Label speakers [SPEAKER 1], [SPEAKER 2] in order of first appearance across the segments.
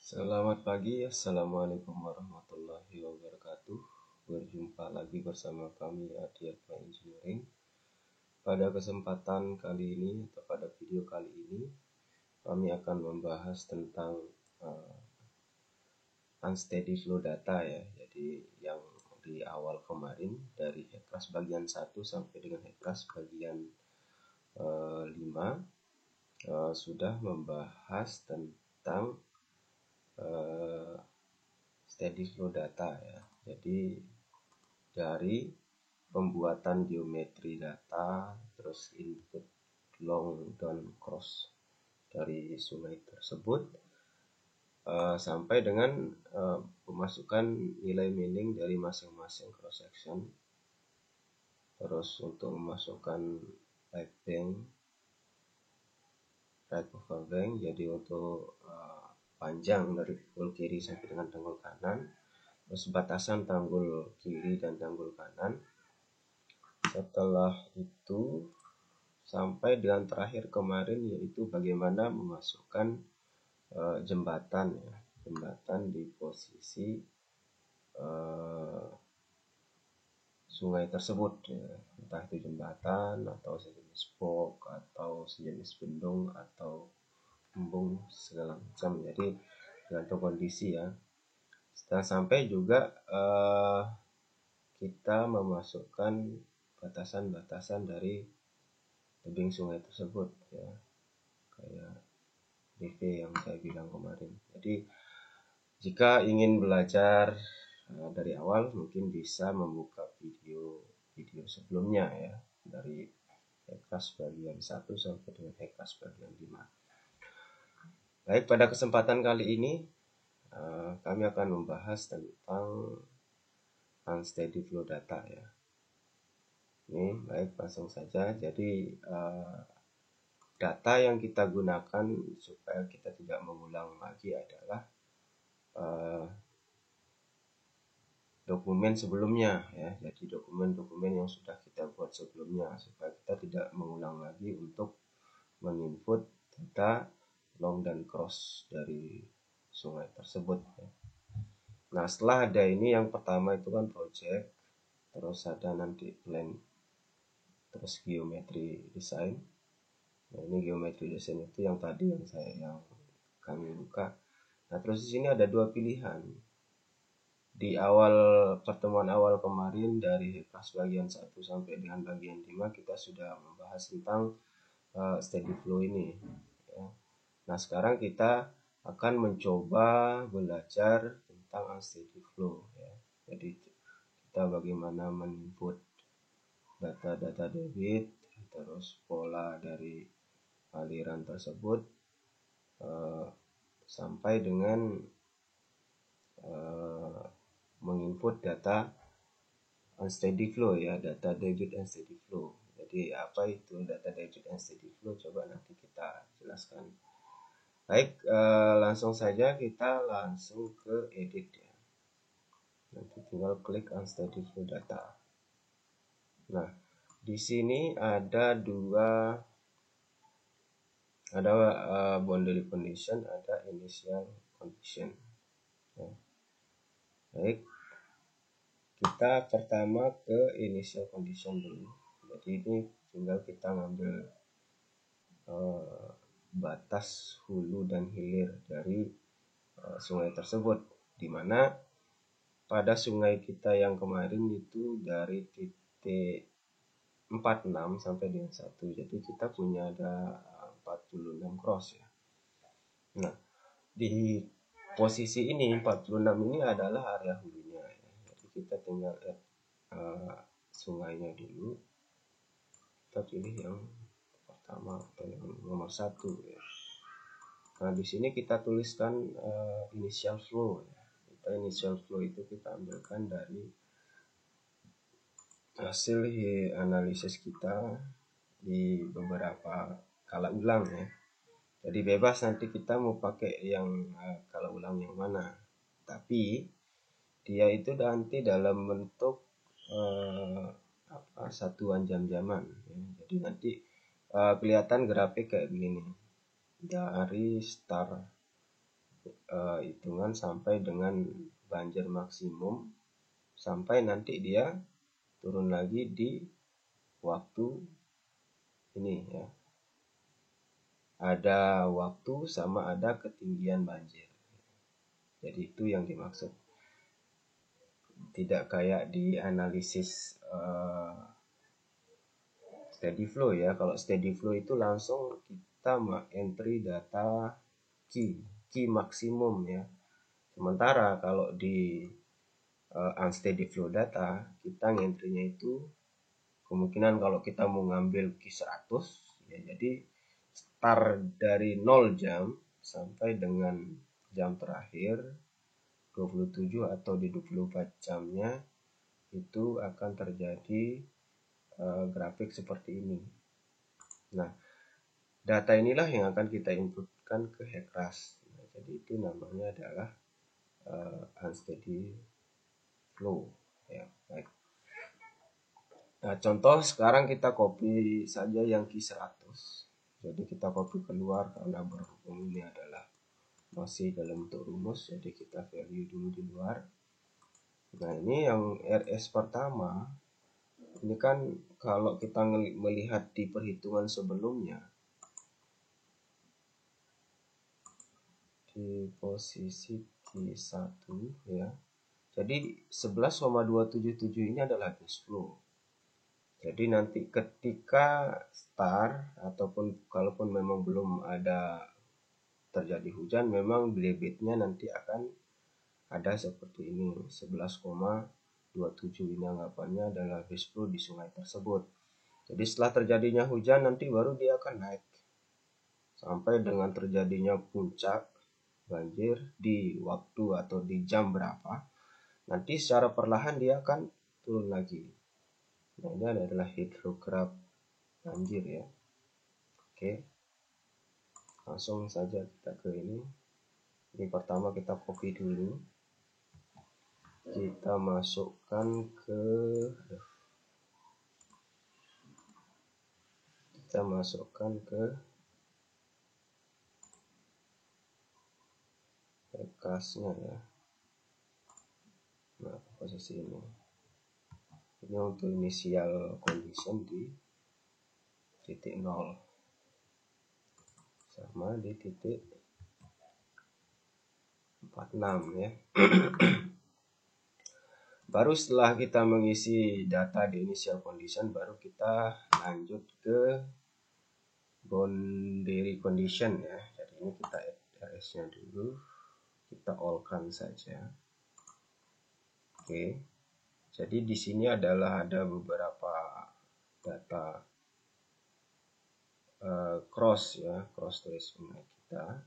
[SPEAKER 1] Selamat pagi, Assalamualaikum warahmatullahi wabarakatuh. Berjumpa lagi bersama kami Adiatma Engineering. Pada kesempatan kali ini atau pada video kali ini, kami akan membahas tentang unsteady flow data ya. Jadi yang di awal kemarin dari Hekras bagian 1 sampai dengan Hekras bagian 5 sudah membahas tentang steady flow data ya. Jadi dari pembuatan geometri data, terus input long dan cross dari sungai tersebut, sampai dengan pemasukan nilai milling dari masing-masing cross section, terus untuk memasukkan right bank, right over bank, jadi untuk panjang dari tanggul kiri sampai dengan tanggul kanan, terus batasan tanggul kiri dan tanggul kanan. Setelah itu sampai dengan terakhir kemarin, yaitu bagaimana memasukkan jembatan ya, jembatan di posisi sungai tersebut ya. Entah itu jembatan atau sejenis pok atau sejenis bendung atau embung segala macam. Jadi tergantung kondisi ya. Setelah sampai juga kita memasukkan batasan-batasan dari tebing sungai tersebut ya, kayak DV yang saya bilang kemarin. Jadi jika ingin belajar dari awal, mungkin bisa membuka video sebelumnya ya, dari Hekras bagian 1 sampai dengan Hekras bagian 5. Baik, pada kesempatan kali ini kami akan membahas tentang unsteady flow data ya. Ini baik, langsung saja. Jadi data yang kita gunakan supaya kita tidak mengulang lagi adalah dokumen sebelumnya ya. Jadi dokumen-dokumen yang sudah kita buat sebelumnya supaya kita tidak mengulang lagi untuk menginput data long dan cross dari sungai tersebut ya. Nah, setelah ada ini, yang pertama itu kan project, terus ada nanti plan, terus geometri design. Nah, ini geometri design itu yang tadi yang kami buka. Nah, terus di sini ada dua pilihan. Di awal pertemuan awal kemarin dari Hekras bagian 1 sampai dengan bagian 5 kita sudah membahas tentang steady flow ini ya. Nah, sekarang kita akan mencoba belajar tentang unsteady flow ya. Jadi kita bagaimana men-input data debit, terus pola dari aliran tersebut sampai dengan menginput data unsteady flow ya, data debit unsteady flow. Jadi apa itu data debit unsteady flow? Coba nanti kita jelaskan. Baik, langsung saja kita langsung ke edit ya. Nanti tinggal klik unsteady flow data. Nah, di sini ada boundary condition, ada initial condition ya. Baik, kita pertama ke initial condition dulu. Jadi ini tinggal kita ngambil batas hulu dan hilir dari sungai tersebut, dimana pada sungai kita yang kemarin itu dari titik 46 sampai dengan 1, jadi kita punya ada 46 cross ya. Nah, di posisi ini 46 ini adalah area hulunya ya. Jadi kita tinggal add sungainya dulu. Kita pilih yang pertama atau yang nomor 1 ya. Nah, di sini kita tuliskan initial flow ya. Initial flow itu kita ambilkan dari hasil analisis kita di beberapa kala ulang ya. Jadi bebas nanti kita mau pakai yang kala ulang yang mana, tapi dia itu nanti dalam bentuk satuan jam-jaman ya. Jadi nanti kelihatan grafik kayak begini dari start hitungan sampai dengan banjir maksimum, sampai nanti dia turun lagi di waktu ini ya. Ada waktu sama ada ketinggian banjir. Jadi itu yang dimaksud. Tidak kayak di analisis steady flow ya. Kalau steady flow itu langsung kita entry data key maksimum ya. Sementara kalau di unsteady flow data, kita ngentry-nya itu kemungkinan kalau kita mau ngambil key 100 ya, jadi start dari 0 jam sampai dengan jam terakhir 27 atau di 24 jamnya itu akan terjadi grafik seperti ini. Nah, data inilah yang akan kita inputkan ke Hekras. Nah, jadi itu namanya adalah unsteady flow ya. Baik. Nah, contoh sekarang kita copy saja yang key 100. Jadi kita copy keluar karena berhubung ini adalah masih dalam bentuk rumus, jadi kita value dulu di luar. Nah, ini yang RS pertama. Ini kan kalau kita melihat di perhitungan sebelumnya, di posisi Q1 ya. Jadi 11,277 ini adalah cash flow. Jadi nanti ketika start ataupun kalaupun memang belum ada terjadi hujan, memang debitnya nanti akan ada seperti ini, 11,27 ini anggapannya adalah cash flow di sungai tersebut. Jadi setelah terjadinya hujan nanti baru dia akan naik sampai dengan terjadinya puncak banjir di waktu atau di jam berapa, nanti secara perlahan dia akan turun lagi. Nah, ini adalah hidrograf banjir ya. Oke, langsung saja kita ke ini. Ini pertama kita copy dulu, kita masukkan ke Hekasnya ya. Nah, posisi ini untuk initial condition di titik 0 sama di titik 46 ya. Baru setelah kita mengisi data di initial condition, baru kita lanjut ke boundary condition ya. Jadi ini kita add RS-nya dulu, kita all-kan saja. Oke. Jadi di sini adalah ada beberapa data cross ya, cross threshold kita.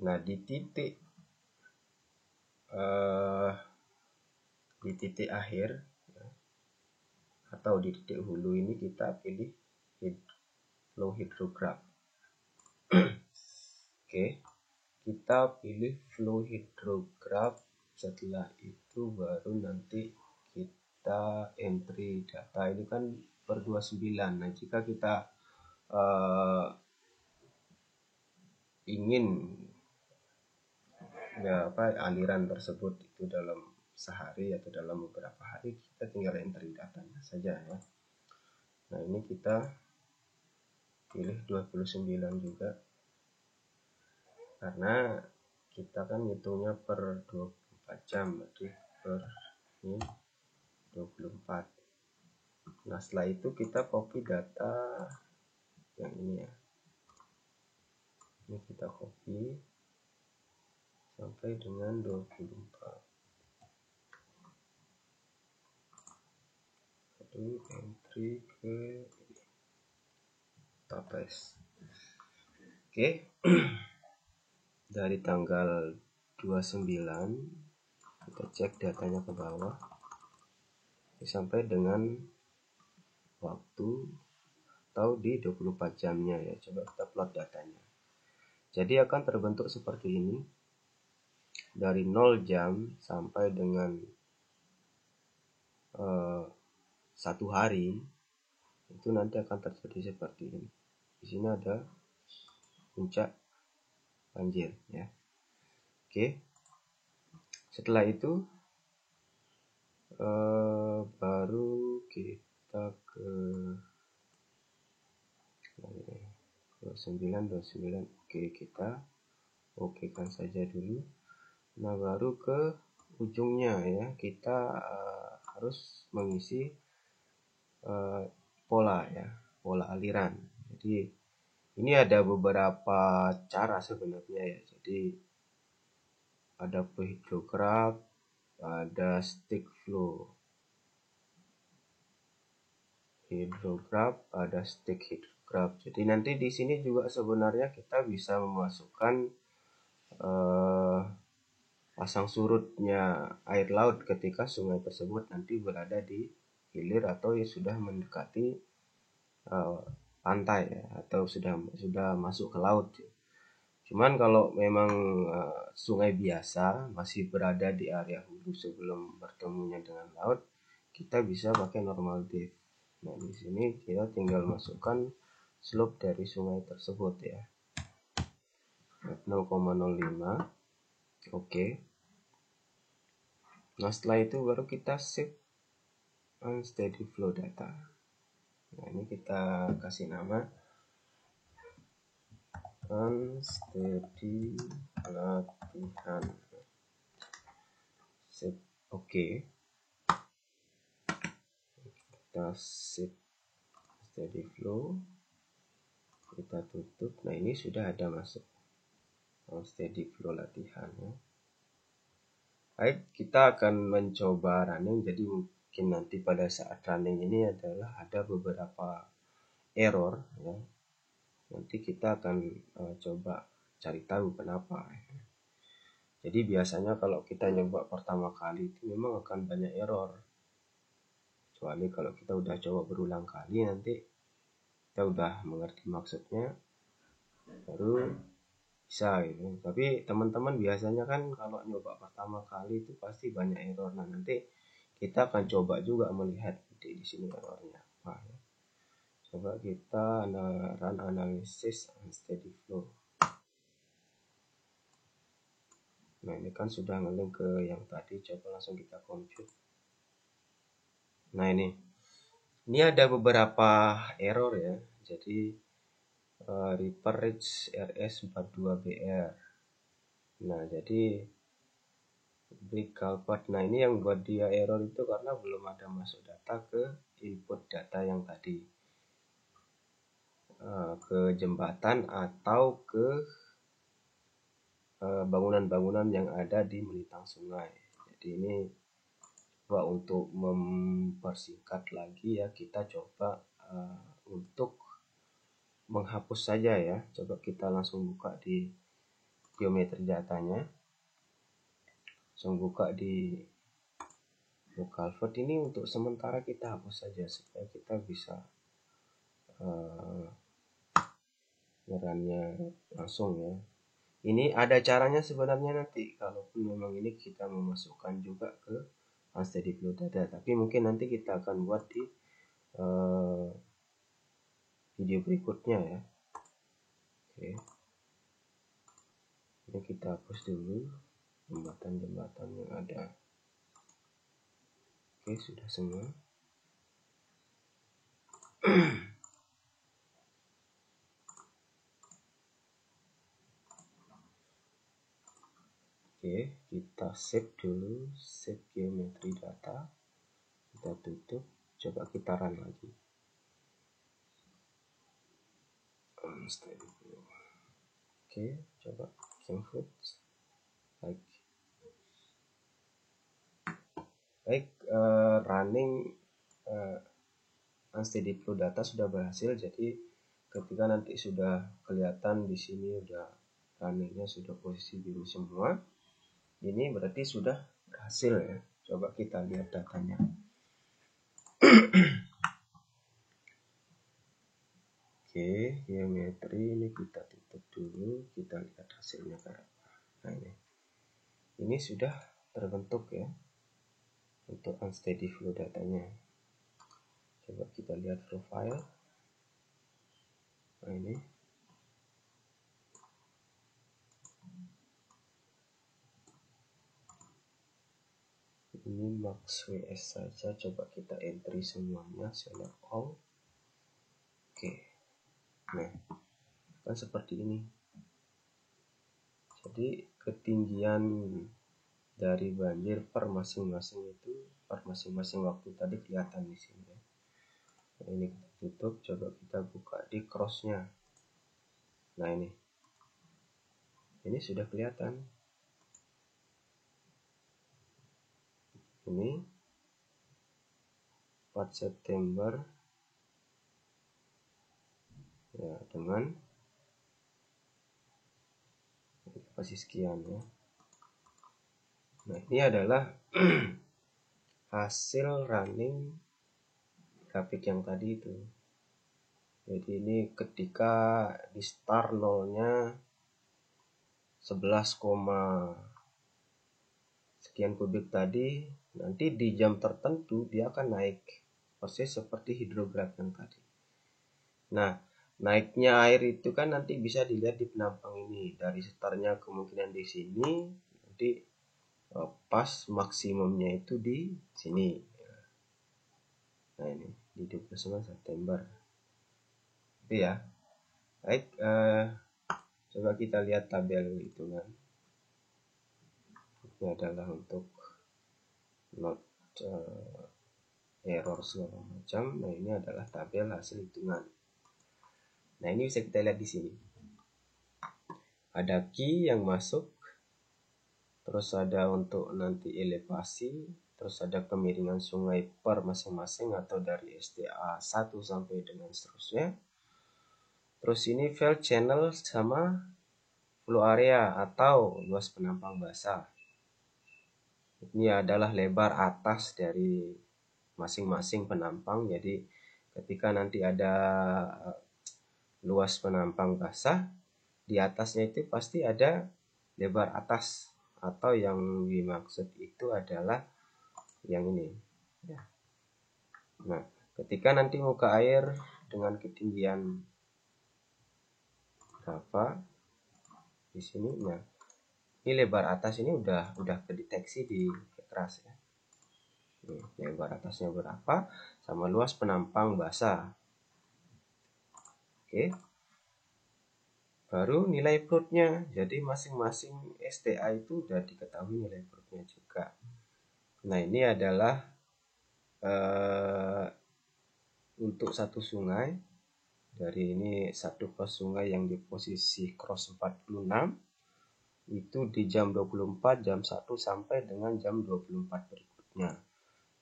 [SPEAKER 1] Nah, di titik akhir ya, atau di titik hulu ini kita pilih flow hydrograph. Oke, kita pilih flow hydrograph. Setelah itu baru nanti kita entry data. Ini kan per 29. Nah, jika kita ingin ya aliran tersebut itu dalam sehari atau dalam beberapa hari, kita tinggal entry datanya saja ya. Nah, ini kita pilih 29 juga karena kita kan ngitungnya per 24 jam, berarti per ini 24. Nah, setelah itu kita copy data yang ini ya. Ini kita copy sampai dengan 24. Lalu entry ke tapes. Oke. Dari tanggal 29 kita cek datanya ke bawah sampai dengan waktu atau di 24 jamnya ya. Coba kita plot datanya. Jadi akan terbentuk seperti ini. Dari 0 jam sampai dengan 1 hari itu nanti akan terjadi seperti ini. Di sini ada puncak banjir ya. Oke, setelah itu baru kita ke 29. Oke, kita okekan saja dulu. Nah, baru ke ujungnya ya, kita harus mengisi pola ya, pola aliran. Jadi ini ada beberapa cara sebenarnya ya. Jadi ada hidrograph, ada stick flow. Ada stick hidrograph. Jadi nanti di sini juga sebenarnya kita bisa memasukkan pasang surutnya air laut ketika sungai tersebut nanti berada di hilir atau sudah mendekati pantai ya, atau sudah masuk ke laut. Cuman kalau memang sungai biasa masih berada di area hulu sebelum bertemunya dengan laut, kita bisa pakai normal depth. Nah, di sini kita tinggal masukkan slope dari sungai tersebut ya. 0,05. Oke. Nah, setelah itu baru kita save unsteady flow data. Nah, ini kita kasih nama unsteady latihan. Save. Oke. Kita save steady flow, kita tutup. Nah, ini sudah ada masuk steady flow latihan ya. Baik, kita akan mencoba running. Jadi mungkin nanti pada saat running ini adalah ada beberapa error ya. Nanti kita akan coba cari tahu kenapa ya. Jadi biasanya kalau kita nyoba pertama kali itu memang akan banyak error. Kecuali kalau kita udah coba berulang kali, nanti kita udah mengerti maksudnya, baru bisa gitu. Tapi teman-teman biasanya kan kalau nyoba pertama kali itu pasti banyak error. Nah, nanti kita akan coba juga melihat di sini errornya apa ya. Coba kita run analysis unsteady flow. Nah, ini kan sudah ngelink ke yang tadi, coba langsung kita compute. Nah, ini ada beberapa error ya. Jadi Reaper Reach RS42BR. Nah, jadi break culvert. Nah, ini yang buat dia error itu karena belum ada masuk data ke input data yang tadi, ke jembatan atau ke bangunan-bangunan yang ada di melintang sungai. Jadi ini coba untuk mempersingkat lagi ya, kita coba untuk menghapus saja ya. Coba kita langsung buka di geometri datanya, langsung buka di culvert. Ini untuk sementara kita hapus saja supaya kita bisa ngerannya langsung ya. Ini ada caranya sebenarnya nanti kalaupun memang ini kita memasukkan juga ke unsteady flow data, tapi mungkin nanti kita akan buat di video berikutnya ya. Oke, ini kita hapus dulu jembatan-jembatan yang ada. Oke, sudah semua. Oke, kita save dulu, save geometri data, kita tutup, coba kita run lagi. Oke, coba input. Baik, running unsteady flow data sudah berhasil. Jadi ketika nanti sudah kelihatan di sini udah runningnya sudah posisi biru semua, ini berarti sudah berhasil ya. Coba kita lihat datanya. Oke, geometri ini kita tutup dulu, kita lihat hasilnya kayak apa. Nah, ini sudah terbentuk ya untuk unsteady flow datanya. Coba kita lihat profile. Nah, ini Ini max WS saja, coba kita entry semuanya, select all. Oke, nah kan seperti ini. Jadi ketinggian dari banjir per masing-masing itu, per masing-masing waktu tadi kelihatan di sini ya. Nah, ini kita tutup, coba kita buka di crossnya. Nah ini sudah kelihatan. Ini 4 September ya, dengan kasih sekian ya. Nah ini adalah hasil running grafik yang tadi itu. Jadi ini ketika di start nolnya 11, sekian kubik tadi, nanti di jam tertentu dia akan naik, persis seperti hidrograf yang tadi. Nah naiknya air itu kan nanti bisa dilihat di penampang ini, dari startnya kemungkinan di sini, nanti pas maksimumnya itu di sini. Nah ini di 29 September itu ya. Baik, coba kita lihat tabel hitungan. Ini adalah untuk not error segala macam. Nah ini adalah tabel hasil hitungan. Nah ini bisa kita lihat di sini. Ada key yang masuk, terus ada untuk nanti elevasi, terus ada kemiringan sungai per masing-masing atau dari STA 1 sampai dengan seterusnya. Terus ini fill channel sama flow area atau luas penampang basah. Ini adalah lebar atas dari masing-masing penampang. Jadi ketika nanti ada luas penampang basah, di atasnya itu pasti ada lebar atas, atau yang dimaksud itu adalah yang ini. Nah, ketika nanti muka air dengan ketinggian berapa di sini, nah ini lebar atas ini udah kedeteksi di keras ya. Nih, lebar atasnya berapa sama luas penampang basah. Oke. Baru nilai perutnya. Jadi masing-masing STA itu udah diketahui nilai perutnya juga. Nah, ini adalah untuk satu sungai. Dari ini satu cross sungai yang di posisi cross 46. Itu di jam 24, jam 1 sampai dengan jam 24 berikutnya.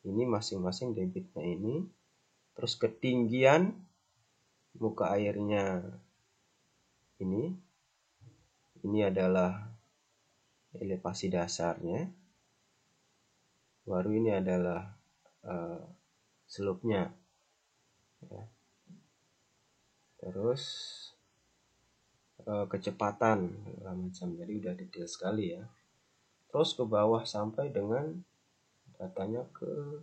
[SPEAKER 1] Ini masing-masing debitnya ini. Terus ketinggian muka airnya ini adalah elevasi dasarnya. Baru ini adalah slope-nya. Ya. Terus kecepatan macam, jadi udah detail sekali ya. Terus ke bawah sampai dengan datanya ke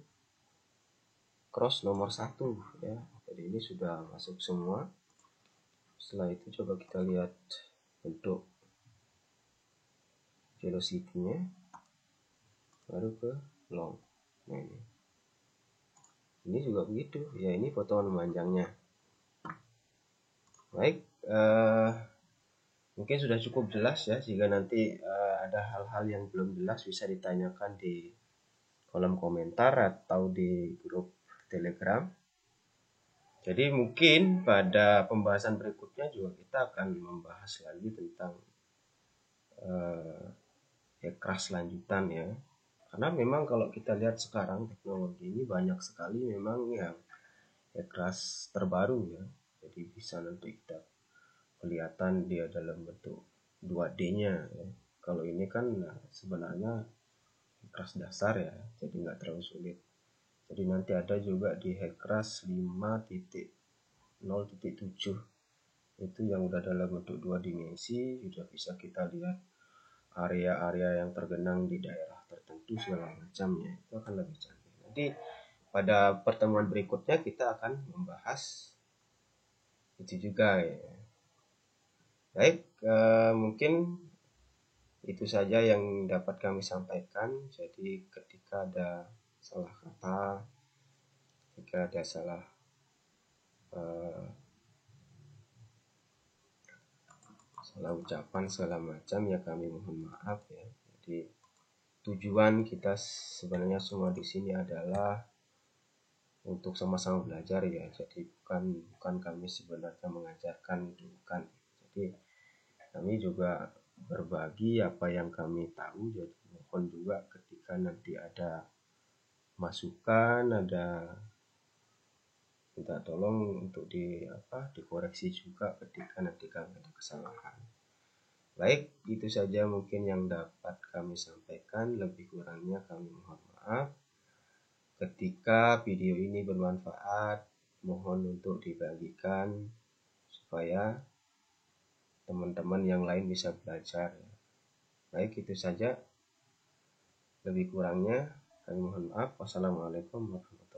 [SPEAKER 1] cross nomor 1 ya. Jadi ini sudah masuk semua. Setelah itu coba kita lihat untuk velocity-nya, baru ke long. Nah ini juga begitu ya, ini potongan memanjangnya. Baik, mungkin sudah cukup jelas ya. Jika nanti ada hal-hal yang belum jelas bisa ditanyakan di kolom komentar atau di grup Telegram. Jadi mungkin pada pembahasan berikutnya juga kita akan membahas lagi tentang crash lanjutan ya. Karena memang kalau kita lihat sekarang teknologi ini banyak sekali memang yang crash terbaru ya. Jadi bisa nanti kita kelihatan dia dalam bentuk 2D-nya ya. Kalau ini kan sebenarnya crash dasar ya, jadi nggak terlalu sulit. Jadi nanti ada juga di Hackcrash 5.0.7 itu yang udah dalam bentuk 2 dimensi, sudah bisa kita lihat area-area yang tergenang di daerah tertentu segala macamnya, itu akan lebih canggih. Nanti pada pertemuan berikutnya kita akan membahas itu juga ya. Baik, mungkin Itu saja yang dapat kami sampaikan. Jadi ketika ada salah kata, ketika ada salah salah ucapan segala macam, ya kami mohon maaf ya. Jadi tujuan kita sebenarnya semua di sini adalah untuk sama-sama belajar ya. Jadi bukan kami sebenarnya mengajarkan, itu bukan. Jadi kami juga berbagi apa yang kami tahu. Jadi mohon juga ketika nanti ada masukan, ada minta tolong untuk dikoreksi juga ketika nanti kami ada kesalahan. Baik, itu saja mungkin yang dapat kami sampaikan. Lebih kurangnya kami mohon maaf. Ketika video ini bermanfaat, mohon untuk dibagikan supaya teman-teman yang lain bisa belajar. Baik, itu saja. Lebih kurangnya kami mohon maaf. Wassalamualaikum warahmatullahi wabarakatuh.